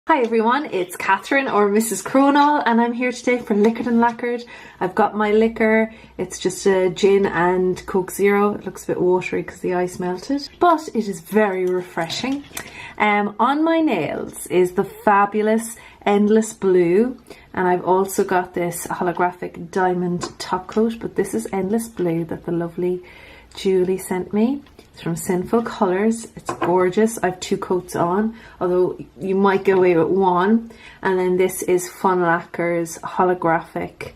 Hi everyone, it's Catherine or Mrs. Cronall and I'm here today for Liquored and Lacquered. I've got my liquor, it's just a gin and Coke Zero. It looks a bit watery because the ice melted, but it is very refreshing. On my nails is the fabulous Endless Blue, and I've also got this holographic diamond top coat, but this is Endless Blue that the lovely Julie sent me. It's from Sinful Colours. It's gorgeous. I have two coats on, although you might get away with one. And then this is Fun Lacquer's holographic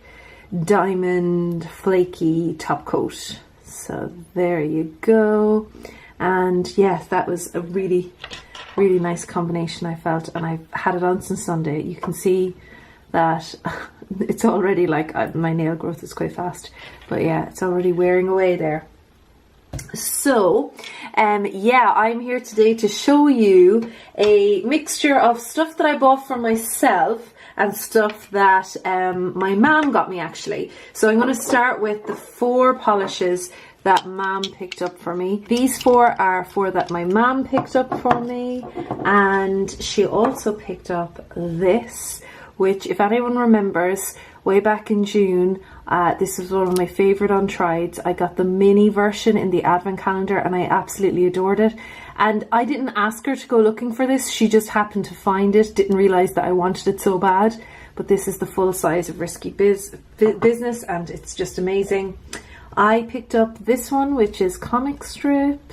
diamond flaky top coat. So there you go. And yes, that was a really nice combination, I felt, and I've had it on since Sunday. You can see that it's already like my nail growth is quite fast, but yeah, it's already wearing away there. So yeah, I'm here today to show you a mixture of stuff that I bought for myself and stuff that my mum got me actually. So I'm going to start with the 4 polishes that mum picked up for me. These 4 are 4 that my mum picked up for me, and she also picked up this, which, if anyone remembers, way back in June, this was one of my favourite untrieds. I got the mini version in the advent calendar and I absolutely adored it. And I didn't ask her to go looking for this, she just happened to find it, didn't realise that I wanted it so bad. But this is the full size of Risky Business and it's just amazing. I picked up this one, which is Comic Strip,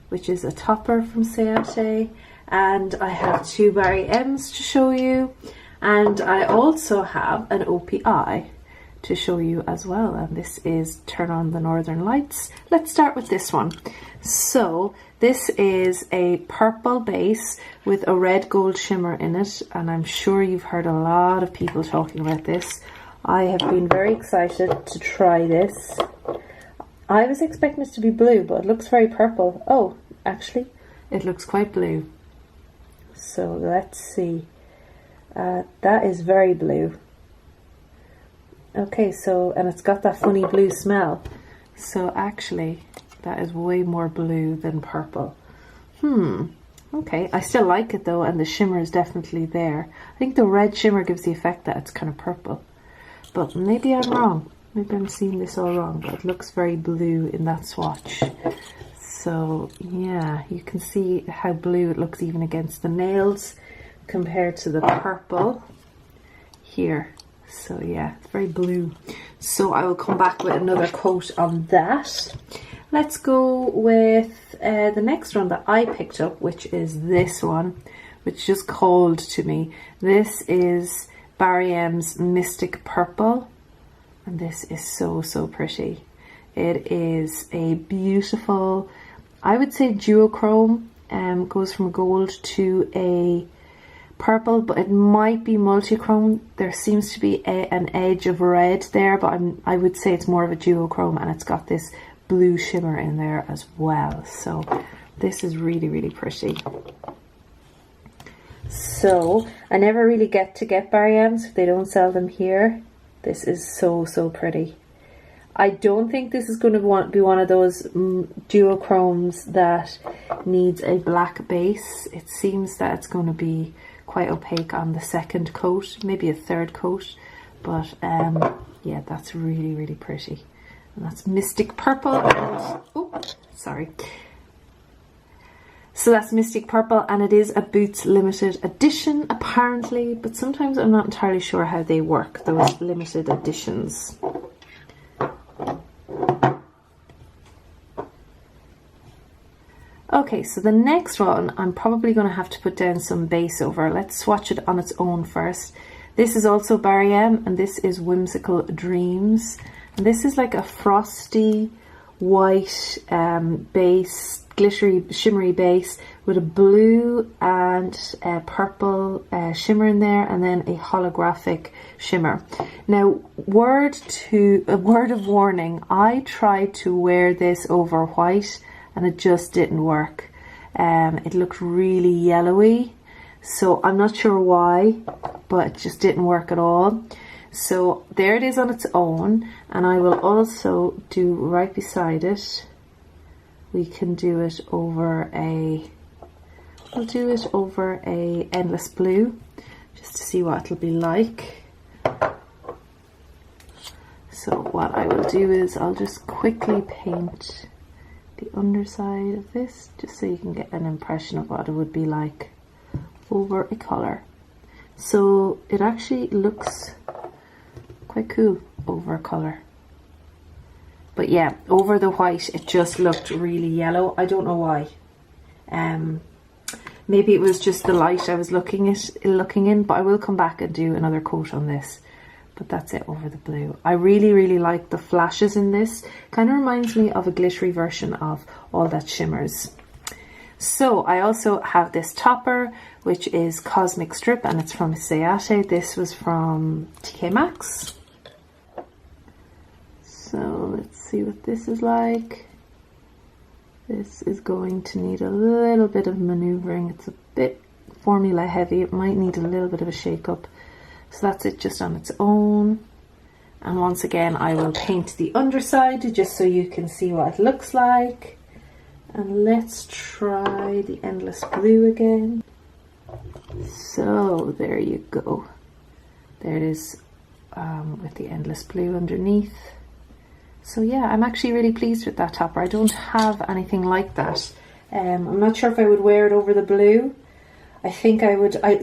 which is a topper from CHATTY. And I have 2 Barry M's to show you. And I also have an OPI to show you as well, and this is Turn on the Northern Lights. Let's start with this one. So this is a purple base with a red gold shimmer in it, and I'm sure you've heard a lot of people talking about this. I have been very excited to try this. I was expecting it to be blue, but it looks very purple. Oh, actually it looks quite blue. So let's see. That is very blue. Okay, so, and it's got that funny blue smell. So actually, that is way more blue than purple. Okay, I still like it though, and the shimmer is definitely there. I think the red shimmer gives the effect that it's kind of purple. But maybe I'm wrong. Maybe I'm seeing this all wrong, but it looks very blue in that swatch. So yeah, you can see how blue it looks even against the nails compared to the purple here. So yeah, it's very blue. So I will come back with another coat on that. Let's go with the next one that I picked up, which is this one, which just called to me. This is Barry M's Mystic Purple, and this is so pretty. It is a beautiful, I would say duochrome, goes from gold to a purple, but it might be multichrome. There seems to be an edge of red there, but I would say it's more of a duochrome, and it's got this blue shimmer in there as well. So this is really pretty. So I never really get Barry M's if they don't sell them here. This is so pretty. I don't think this is going to be one of those duochromes that needs a black base. It seems that it's going to be quite opaque on the second coat, maybe a third coat, but yeah, that's really pretty. And that's Mystic Purple, and oh, sorry. So that's Mystic Purple, and it is a Boots limited edition apparently, but sometimes I'm not entirely sure how they work, those limited editions. Okay, so the next one I'm probably going to have to put down some base over. Let's swatch it on its own first. This is also Barry M, and this is Whimsical Dreams. And this is like a frosty white base, glittery, shimmery base with a blue and a purple shimmer in there, and then a holographic shimmer. Now, word of warning, I tried to wear this over white and it just didn't work. It looked really yellowy, so I'm not sure why, but it just didn't work at all. So there it is on its own, and I will also do right beside it, we can do it over a I'll do it over a endless blue just to see what it'll be like. So what I will do is I'll just quickly paint the underside of this just so you can get an impression of what it would be like over a colour. So it actually looks quite cool over a colour. But yeah, over the white it just looked really yellow. I don't know why. Maybe it was just the light I was looking in, but I will come back and do another coat on this. But that's it over the blue. I really like the flashes in this. Kind of reminds me of a glittery version of All That Shimmers. So I also have this topper, which is Cosmic Strip, and it's from CHATTY. This was from TK Maxx. So let's see what this is like. This is going to need a little bit of maneuvering. It's a bit formula heavy. It might need a little bit of a shake up. So that's it just on its own. And once again, I will paint the underside just so you can see what it looks like. And let's try the endless blue again. So there you go. There it is with the endless blue underneath. So yeah, I'm actually really pleased with that topper. I don't have anything like that. I'm not sure if I would wear it over the blue. I think I would. I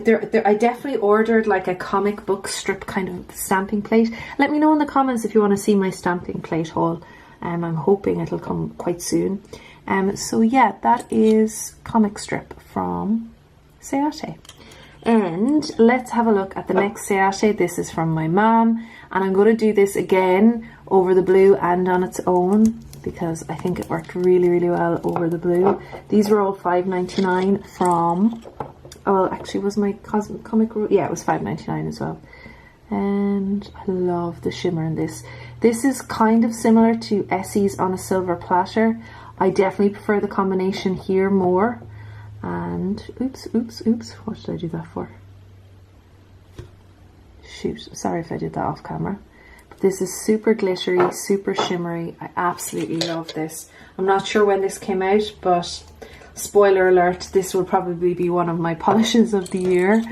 definitely ordered like a comic book strip kind of stamping plate. Let me know in the comments if you want to see my stamping plate haul. I'm hoping it'll come quite soon. So yeah, that is comic strip from CHATTY. And let's have a look at the next CHATTY. This is from my mom, and I'm going to do this again over the blue and on its own because I think it worked really well over the blue. These were all $5.99 from, oh, actually was my comic, yeah, it was $5.99 as well. And I love the shimmer in this. This is kind of similar to Essie's on a silver platter. I definitely prefer the combination here more. And oops, what did I do that for? Shoot, sorry if I did that off camera. But this is super glittery, super shimmery. I absolutely love this. I'm not sure when this came out, but spoiler alert, this will probably be one of my polishes of the year.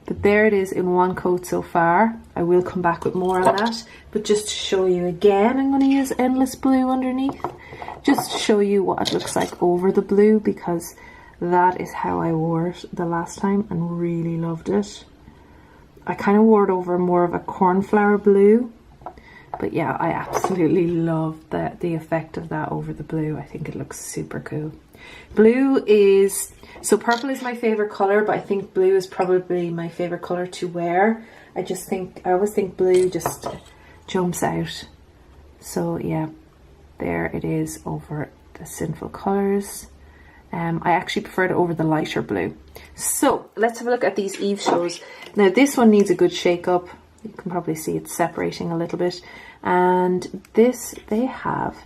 But there it is in one coat so far. I will come back with more on that. But just to show you again, I'm going to use endless blue underneath. Just to show you what it looks like over the blue, because that is how I wore it the last time and really loved it. I kind of wore it over more of a cornflower blue. But yeah, I absolutely love the effect of that over the blue. I think it looks super cool. Blue is, so purple is my favorite color, but I think blue is probably my favorite color to wear. I always think blue just jumps out. So yeah, there it is over the Sinful colors. I actually prefer it over the lighter blue. So let's have a look at these Eve shows. Now this one needs a good shake up. You can probably see it's separating a little bit. And this, they have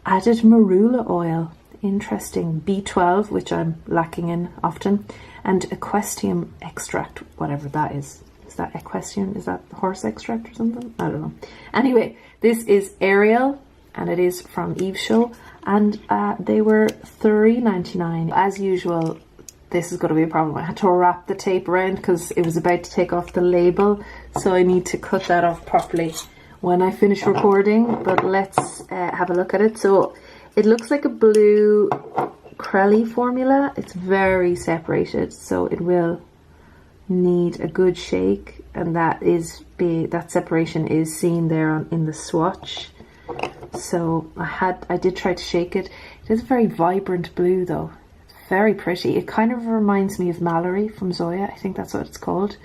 added marula oil. Interesting. B12, which I'm lacking in often. And equestrian extract, whatever that is. Is that equestrian? Is that horse extract or something? I don't know. Anyway, this is Ariel, and it is from Eve Show. And they were $3.99. As usual, this is going to be a problem. I had to wrap the tape around because it was about to take off the label. So I need to cut that off properly when I finish recording. But let's have a look at it. So it looks like a blue Cronall formula. It's very separated, so it will need a good shake. And that separation is seen there in the swatch. So I did try to shake it. It is a very vibrant blue though. It's very pretty. It kind of reminds me of Mallory from Zoya. I think that's what it's called.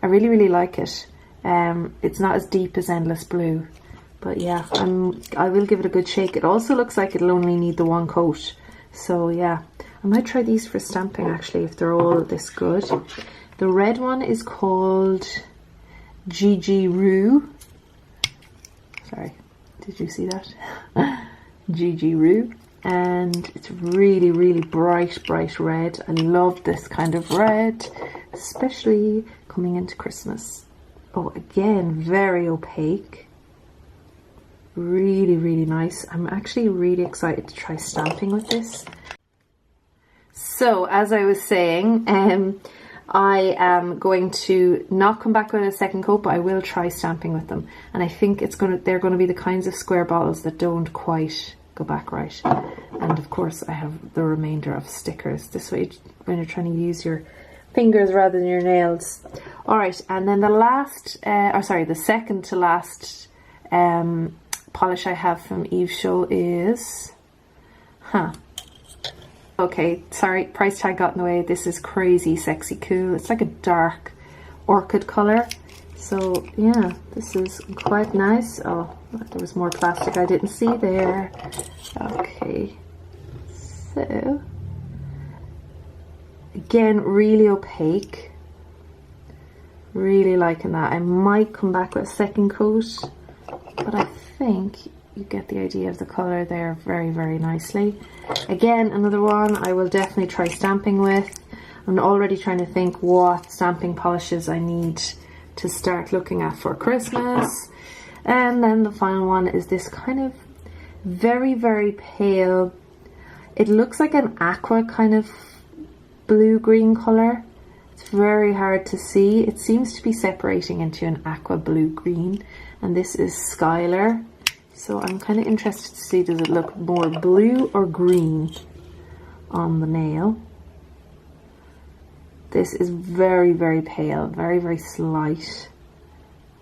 I really like it. It's not as deep as Endless Blue. But yeah, I will give it a good shake. It also looks like it'll only need the one coat. So yeah, I might try these for stamping actually if they're all this good. The red one is called Gigi Rue. Sorry. Did you see that? Gigi Rue. And it's really bright red. I love this kind of red, especially coming into Christmas. Oh, again, very opaque. Really nice. I'm actually really excited to try stamping with this. So as I was saying, I am going to not come back with a second coat, but I will try stamping with them. And I think they're going to be the kinds of square bottles that don't quite go back right. And of course I have the remainder of stickers. This way, when you're trying to use your fingers rather than your nails. All right, and then the second to last polish I have from Yves Show is, okay, sorry, price tag got in the way. This is Crazy Sexy Cool. It's like a dark orchid color. So yeah, this is quite nice. Oh, there was more plastic I didn't see there. Okay, so again, really opaque. Really liking that. I might come back with a second coat, but I think you get the idea of the color there very, very nicely. Again, another one I will definitely try stamping with. I'm already trying to think what stamping polishes I need to start looking at for Christmas. And then the final one is this kind of very, very pale, it looks like an aqua kind of blue-green color. It's very hard to see. It seems to be separating into an aqua blue-green, and this is Skylar. So I'm kind of interested to see, does it look more blue or green on the nail? This is very, very pale, very, very slight.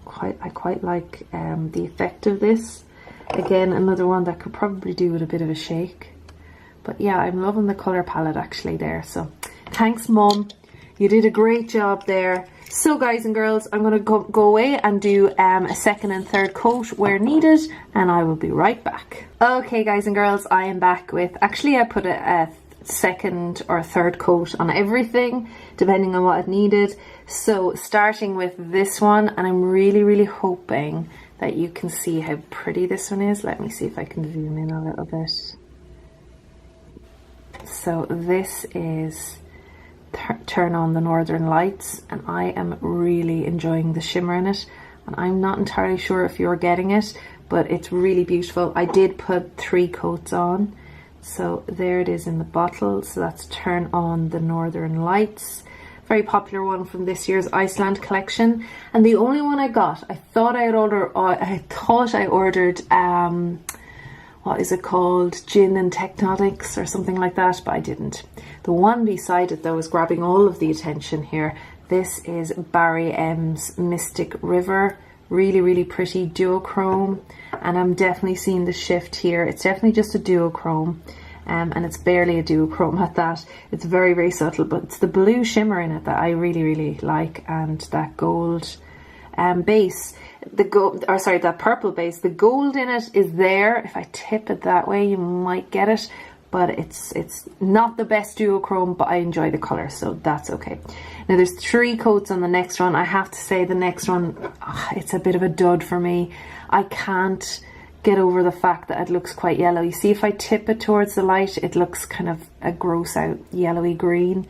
I quite like the effect of this. Again, another one that could probably do with a bit of a shake. But yeah, I'm loving the color palette actually there. So thanks, Mum. You did a great job there. So guys and girls, I'm going to go away and do a second and third coat where needed, and I will be right back. Okay guys and girls, I am back with, actually I put a second or third coat on everything depending on what it needed. So starting with this one, and I'm really, really hoping that you can see how pretty this one is. Let me see if I can zoom in a little bit. So this is Turn On the Northern Lights, and I am really enjoying the shimmer in it, and I'm not entirely sure if you're getting it, but it's really beautiful. I did put 3 coats on, so there it is in the bottle. So that's Turn On the Northern Lights, very popular one from this year's Iceland collection, and the only one I got. I thought I ordered what is it called, Gin and Technotics or something like that, but I didn't. The one beside it though is grabbing all of the attention here. This is Barry M's Mystic River. Really, really pretty duochrome, and I'm definitely seeing the shift here. It's definitely just a duochrome, and it's barely a duochrome at that. It's very, very subtle, but it's the blue shimmer in it that I really, really like, and that gold base. That purple base, the gold in it is there. If I tip it that way, you might get it, but it's not the best duochrome, but I enjoy the color, so that's okay. Now there's 3 coats on the next one. I have to say the next one, it's a bit of a dud for me. I can't get over the fact that it looks quite yellow. You see, if I tip it towards the light, it looks kind of a gross out yellowy green.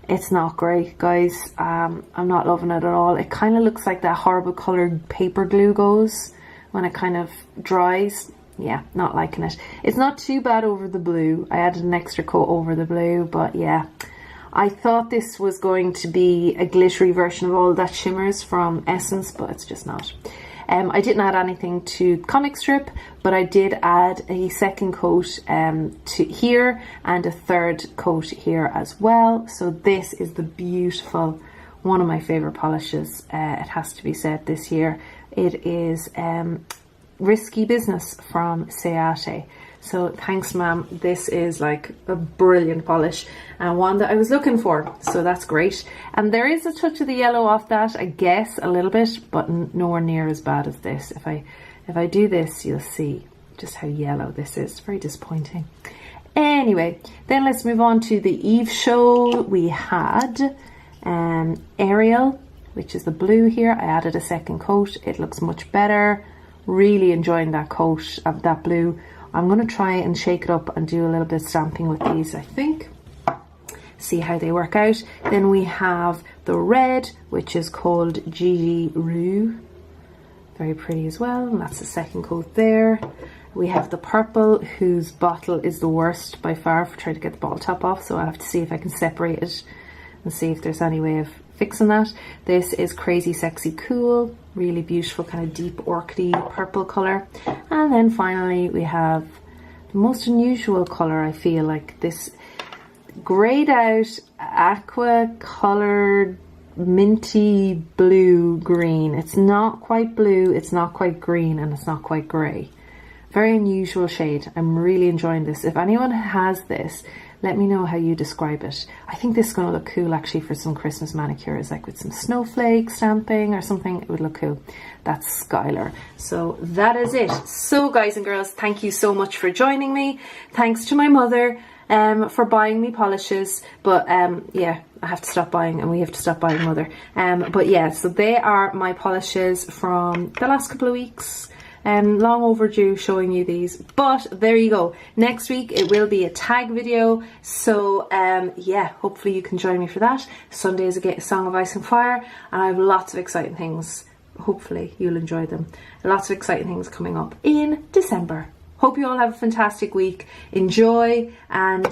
It's not great, guys. I'm not loving it at all. It kind of looks like that horrible coloured paper glue goes when it kind of dries. Yeah, not liking it. It's not too bad over the blue. I added an extra coat over the blue, but yeah. I thought this was going to be a glittery version of all that shimmers from Essence, but it's just not. I didn't add anything to comic strip, but I did add a second coat to here and a third coat here as well. So this is the beautiful, one of my favorite polishes, it has to be said, this year. It is Risky Business from CHATTY. So thanks, ma'am. This is like a brilliant polish and one that I was looking for, so that's great. And there is a touch of the yellow off that, I guess, a little bit, but nowhere near as bad as this. If I do this, you'll see just how yellow this is. It's very disappointing. Anyway, then let's move on to the Yves Show. We had Ariel, which is the blue here. I added a second coat. It looks much better. Really enjoying that coat of that blue. I'm going to try and shake it up and do a little bit of stamping with these, I think. See how they work out. Then we have the red, which is called Gigi Rue. Very pretty as well, and that's the second coat there. We have the purple, whose bottle is the worst by far for trying to get the bottle top off, so I'll have to see if I can separate it and see if there's any way of fixing that. This is Crazy Sexy Cool, really beautiful kind of deep orchidy purple colour. And then finally we have the most unusual colour, I feel like, this greyed out aqua coloured minty blue green. It's not quite blue, it's not quite green, and it's not quite grey. Very unusual shade. I'm really enjoying this. If anyone has this, let me know how you describe it. I think this is going to look cool actually for some Christmas manicures, like with some snowflake stamping or something. It would look cool. That's Skylar. So that is it. So guys and girls, thank you so much for joining me. Thanks to my mother for buying me polishes, but yeah, I have to stop buying, and we have to stop buying mother. But yeah, so they are my polishes from the last couple of weeks. Long overdue showing you these, but there you go. Next week it will be a tag video, so yeah, hopefully you can join me for that. Sunday is a Song of Ice and Fire, and I have lots of exciting things. Hopefully you'll enjoy them. Lots of exciting things coming up in December. Hope you all have a fantastic week. Enjoy, and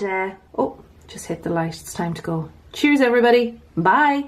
oh, just hit the light. It's time to go. Cheers everybody. Bye.